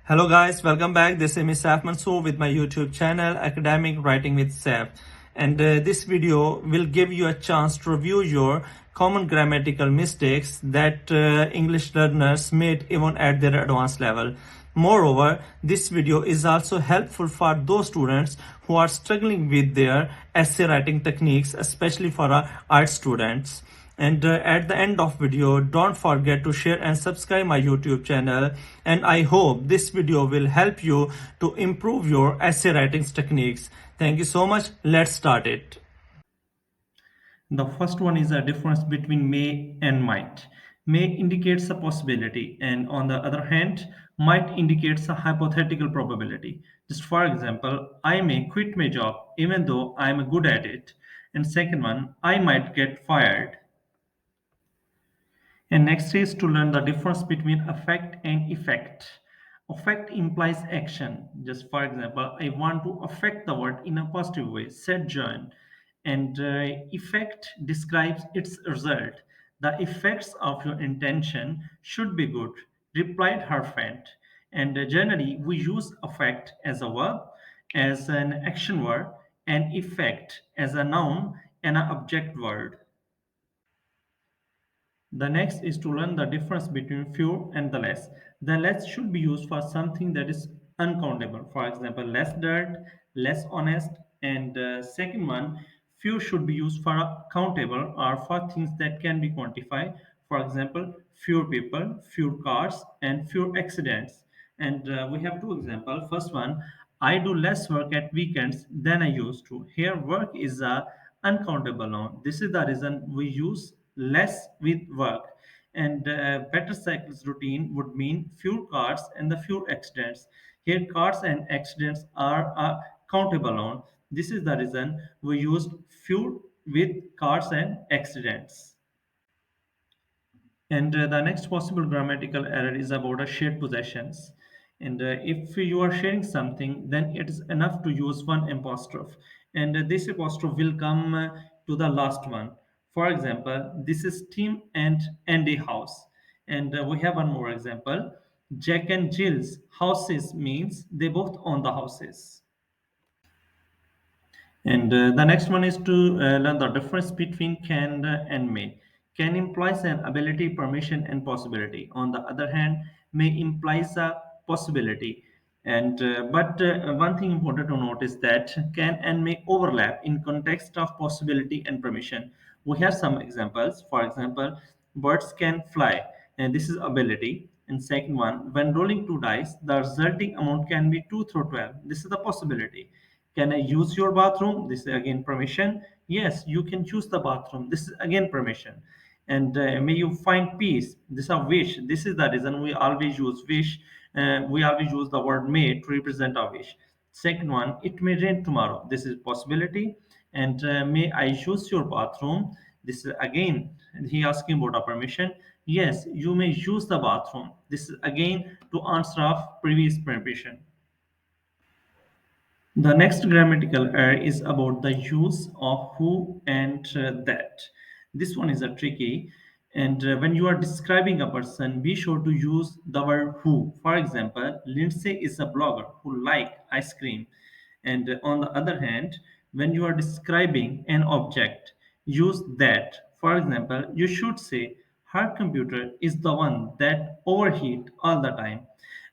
Hello guys, welcome back. This is Miss Saf Mansoor with my YouTube channel Academic Writing with Saf. And this video will give you a chance to review your common grammatical mistakes that English learners made even at their advanced level. Moreover, this video is also helpful for those students who are struggling with their essay writing techniques, especially for art students. And at the end of video, don't forget to share and subscribe my YouTube channel. And I hope this video will help you to improve your essay writing techniques. Thank you so much. Let's start it. The first one is a difference between may and might. May indicates a possibility, and on the other hand, might indicates a hypothetical probability. Just for example, I may quit my job even though I'm good at it. And second one, I might get fired. And next is to learn the difference between affect and effect. Affect implies action. Just for example, I want to affect the word in a positive way, said John. And effect describes its result. The effects of your intention should be good, replied her friend. And generally, we use affect as a verb, as an action word, and effect as a noun and an object word. The next is to learn the difference between few and the less. The less should be used for something that is uncountable. For example, less dirt, less honest. And second one, few should be used for countable or for things that can be quantified. For example, fewer people, fewer cars, and fewer accidents. And we have two examples. First one, I do less work at weekends than I used to. Here, work is a uncountable noun. This is the reason we use less with work. And better cycles routine would mean fewer cars and the fewer accidents. Here, cars and accidents are a countable noun. This is the reason we used fewer with cars and accidents. And the next possible grammatical error is about shared possessions. And if you are sharing something, then it is enough to use one apostrophe. And this apostrophe will come to the last one. For example, this is Tim and Andy house. And we have one more example. Jack and Jill's houses means they both own the houses. And the next one is to learn the difference between can and may. Can implies an ability, permission, and possibility. On the other hand, may implies a possibility. And but one thing important to note is that can and may overlap in context of possibility and permission. We have some examples. For example, birds can fly, and this is ability. And second one, when rolling two dice, the resulting amount can be 2 through 12. This is the possibility. Can I use your bathroom? This is again permission. Yes, you can use the bathroom. This is again permission. And may you find peace. This is a wish. This is the reason we always use wish. We always use the word may to represent a wish. Second one, it may rain tomorrow. This is possibility. And may I use your bathroom? This is again, he asking about a permission. Yes, you may use the bathroom. This is again to answer of previous permission. The next grammatical error is about the use of who and that. This one is a tricky. And when you are describing a person, be sure to use the word who. For example, Lindsay is a blogger who like ice cream. And on the other hand, when you are describing an object, use that. For example, you should say, her computer is the one that overheat all the time.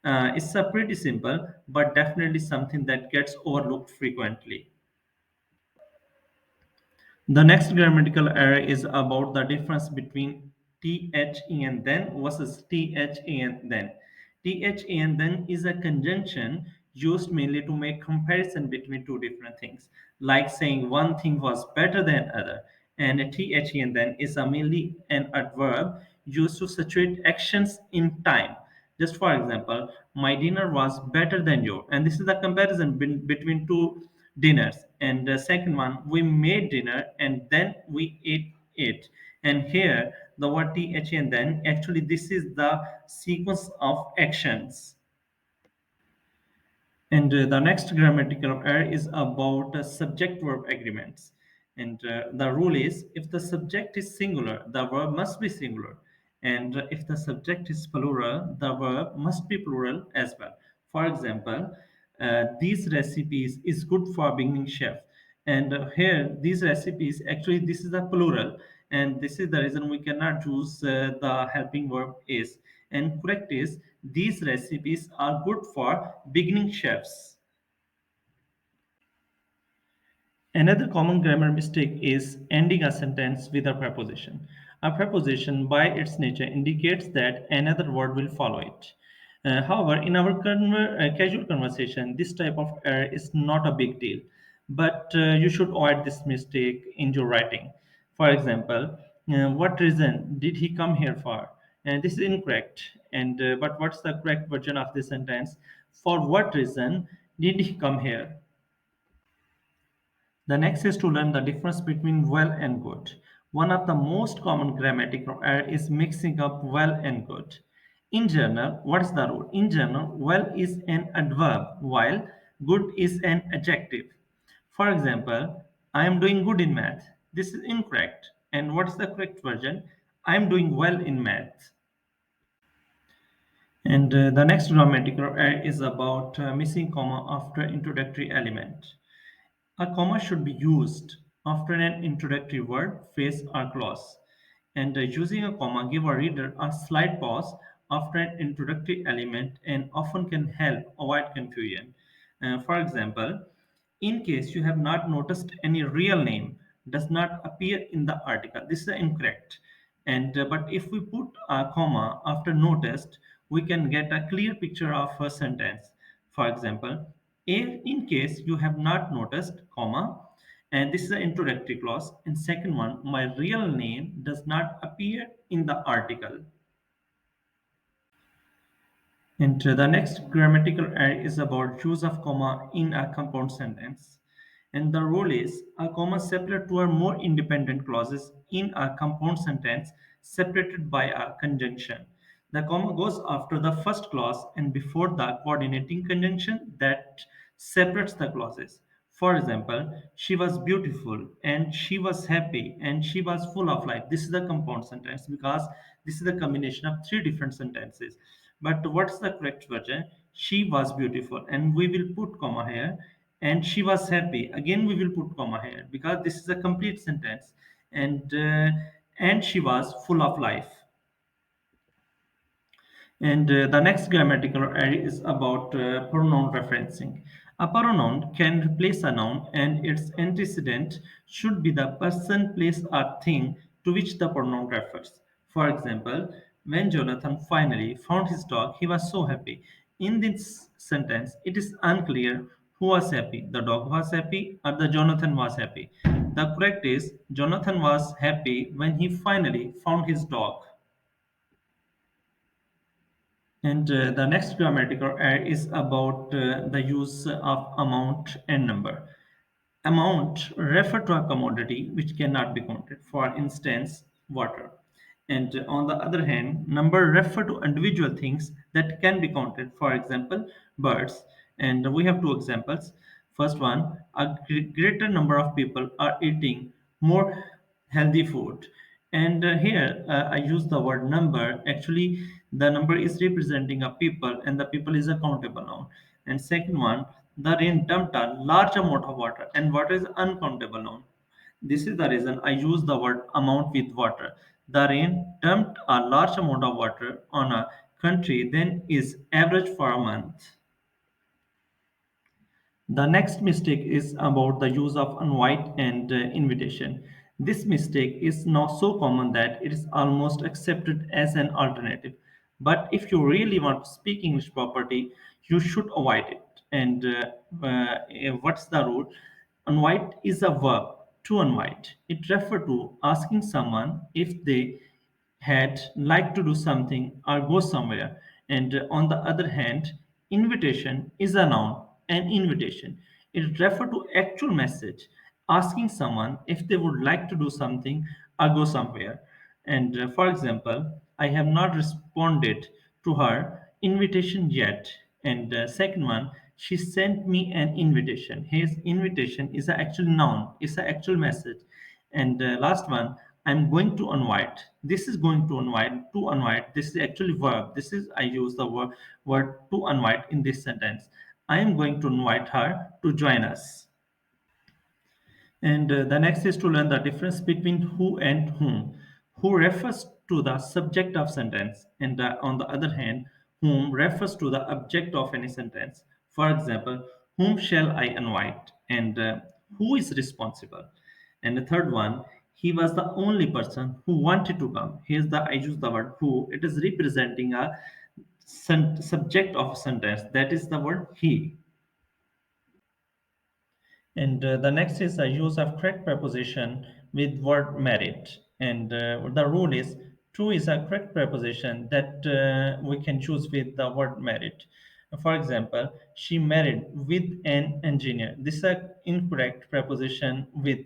It's a pretty simple, but definitely something that gets overlooked frequently. The next grammatical error is about the difference between the and then versus the and then. The and then is a conjunction used mainly to make comparison between two different things, like saying one thing was better than other. And the and then is a mainly an adverb used to situate actions in time. Just for example, my dinner was better than yours, and this is the comparison between two dinners. And the second one, we made dinner and then we ate it. And here the word th and then, actually this is the sequence of actions. And the next grammatical error is about subject verb agreements. And the rule is, if the subject is singular, the verb must be singular. And if the subject is plural, the verb must be plural as well. For example, these recipes is good for beginning chef. And here, these recipes, actually, this is a plural. And this is the reason we cannot use the helping verb is. And correct is, these recipes are good for beginning chefs. Another common grammar mistake is ending a sentence with a preposition. A preposition, by its nature, indicates that another word will follow it. However, in our casual conversation, this type of error is not a big deal, but you should avoid this mistake in your writing. For example, what reason did he come here for? And this is incorrect. And but what's the correct version of this sentence? For what reason did he come here? The next is to learn the difference between well and good. One of the most common grammatical error is mixing up well and good. In general, what's the rule? In general, well is an adverb while good is an adjective. For example, I am doing good in math. This is incorrect. And what's the correct version? I am doing well in math. And the next grammatical error is about missing comma after introductory element. A comma should be used after an introductory word, phrase, or clause. And using a comma give a reader a slight pause after an introductory element and often can help avoid confusion. For example, in case you have not noticed any real name does not appear in the article. This is incorrect. And but if we put a comma after noticed, we can get a clear picture of a sentence. For example, if in case you have not noticed, comma, and this is an introductory clause. And second one, my real name does not appear in the article. And the next grammatical error is about use of comma in a compound sentence. And the rule is a comma separate two or more independent clauses in a compound sentence separated by a conjunction. The comma goes after the first clause and before the coordinating conjunction that separates the clauses. For example, she was beautiful and she was happy and she was full of life. This is the compound sentence because this is the combination of three different sentences. But what's the correct version? She was beautiful, and we will put comma here. And she was happy. Again, we will put comma here because this is a complete sentence. And she was full of life. And the next grammatical error is about pronoun referencing. A pronoun can replace a noun, and its antecedent should be the person, place, or thing to which the pronoun refers. For example, when Jonathan finally found his dog, he was so happy. In this sentence, it is unclear who was happy, the dog was happy, or the Jonathan was happy. The correct is Jonathan was happy when he finally found his dog. And the next grammatical error is about the use of amount and number. Amount refer to a commodity which cannot be counted. For instance, water. And on the other hand, number refer to individual things that can be counted. For example, birds. And we have two examples. First one, a greater number of people are eating more healthy food. And here I use the word number. Actually, the number is representing a people, and the people is a countable noun. And second one, the rain dumped a large amount of water, and water is uncountable noun. This is the reason I use the word amount with water. The rain dumped a large amount of water on a country than is average for a month. The next mistake is about the use of invite and invitation. This mistake is now so common that it is almost accepted as an alternative. But if you really want to speak English properly, you should avoid it. And what's the rule? Invite is a verb to invite. It refers to asking someone if they had like to do something or go somewhere. And on the other hand, invitation is a noun, an invitation. It refers to actual message, asking someone if they would like to do something or go somewhere. And for example, I have not responded to her invitation yet. And second one, she sent me an invitation. His invitation is an actual noun, it's an actual message. And last one, I'm going to invite. This is going to invite. To invite. This is actually verb. This is I use the word to invite in this sentence. I am going to invite her to join us. And the next is to learn the difference between who and whom. Who refers to the subject of sentence, and on the other hand, whom refers to the object of any sentence. For example, whom shall I invite? And who is responsible? And the third one, he was the only person who wanted to come. Here's the I use the word who. It is representing a subject of a sentence. That is the word he. And the next is the use of correct preposition with word merit. And the rule is true is a correct preposition that we can choose with the word merit. For example, she married with an engineer. This is an incorrect preposition with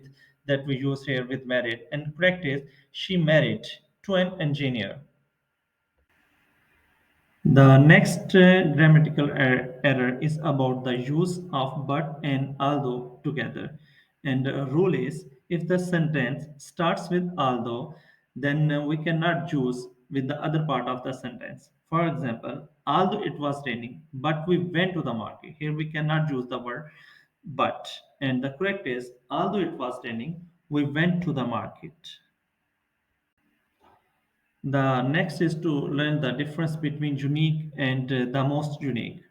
that we use here with merit. And correct is she married to an engineer. The next grammatical error is about the use of but and although together. And the rule is if the sentence starts with although, then we cannot use with the other part of the sentence. For example, although it was raining, but we went to the market. Here we cannot use the word but. And the correct is although it was raining, we went to the market. The next is to learn the difference between unique and the most unique.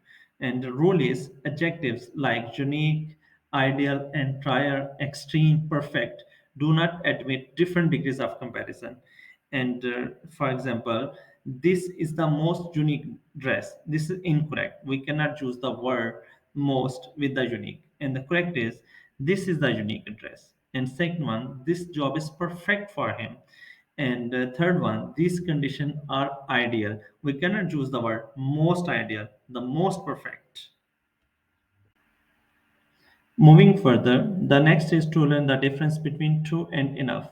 And the rule is adjectives like unique, ideal, entire, extreme, perfect do not admit different degrees of comparison. And for example, this is the most unique dress. This is incorrect. We cannot use the word most with the unique. And the correct is this is the unique dress. And second one, this job is perfect for him. And third one, these conditions are ideal. We cannot use the word most ideal, the most perfect. Moving further, the next is to learn the difference between true and enough.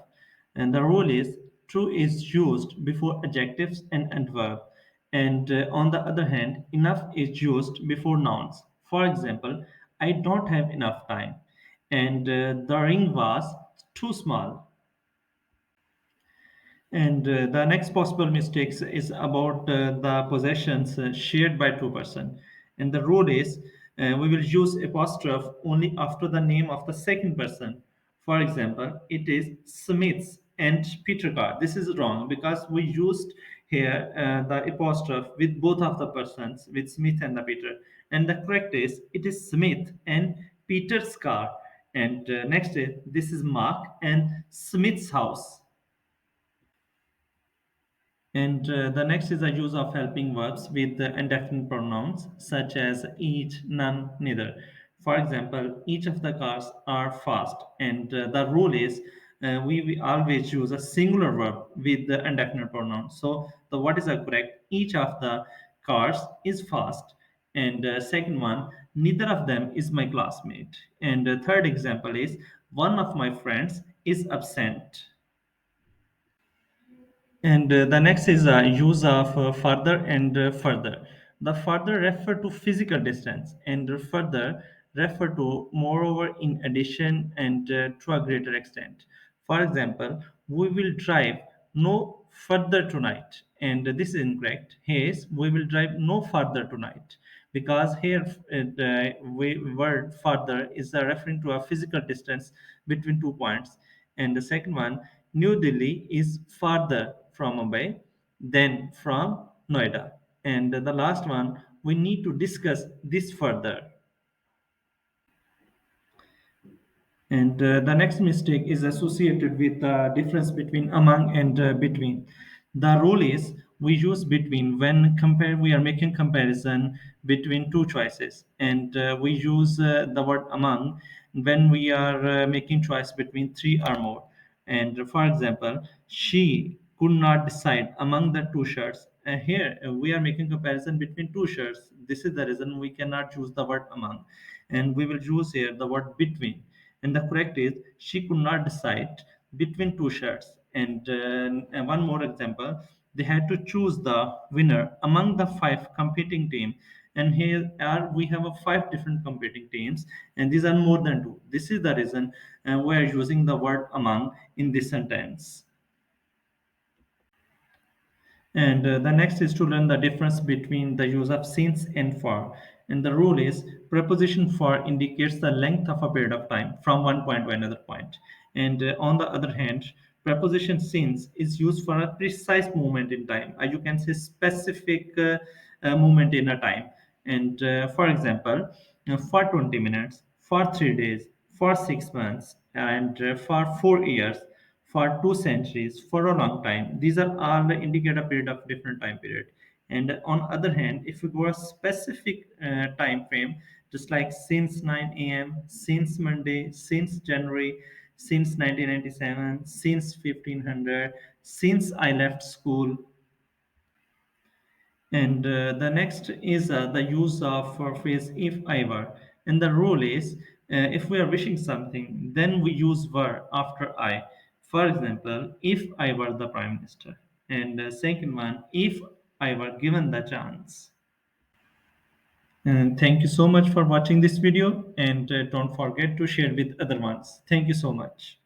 And the rule is true is used before adjectives and adverb. And on the other hand, enough is used before nouns. For example, I don't have enough time. And the ring was too small. And the next possible mistakes is about the possessions shared by two person. And the rule is we will use apostrophe only after the name of the second person. For example, it is Smith's and Peter car. This is wrong because we used here the apostrophe with both of the persons, with Smith and the Peter. And the correct is it is Smith and Peter's car. And next is this is Mark and Smith's house. And the next is the use of helping verbs with the indefinite pronouns such as each, none, neither. For example, each of the cars are fast, and the rule is we always use a singular verb with the indefinite pronoun. So the what is the correct? Each of the cars is fast. And second one, neither of them is my classmate. And third example is one of my friends is absent. And the next is use of further and further. The further refer to physical distance, and the further refer to moreover, in addition, and to a greater extent. For example, we will drive no further tonight, and this is incorrect. Yes, we will drive no further tonight because here the word further is referring to a physical distance between 2 points. And the second one, New Delhi is farther from Mumbai than from Noida. And the last one, we need to discuss this further. And the next mistake is associated with the difference between among and between. The rule is we use between when compare we are making comparison between two choices, and we use the word among when we are making choice between three or more. And for example, she could not decide among the two shirts. Here we are making comparison between two shirts. This is the reason we cannot use the word among, and we will use here the word between. And the correct is she could not decide between two shirts. And one more example, they had to choose the winner among the five competing teams. And here are we have a five different competing teams, and these are more than two. This is the reason we are using the word among in this sentence. And the next is to learn the difference between the use of since and for. And the rule is preposition for indicates the length of a period of time from one point to another point. And on the other hand, preposition since is used for a precise moment in time. You can say specific moment in a time. And for example, for 20 minutes, for 3 days, for 6 months, and for 4 years, for 2 centuries, for a long time. These are all the indicate a period of different time period. And on other hand, if you go a specific time frame, just like since 9 a.m., since Monday, since January, since 1997, since 1500, since I left school, and the next is the use of phrase if I were. And the rule is if we are wishing something, then we use were after I. For example, if I were the prime minister. And second one, if I were given the chance. And thank you so much for watching this video. And don't forget to share with other ones. Thank you so much.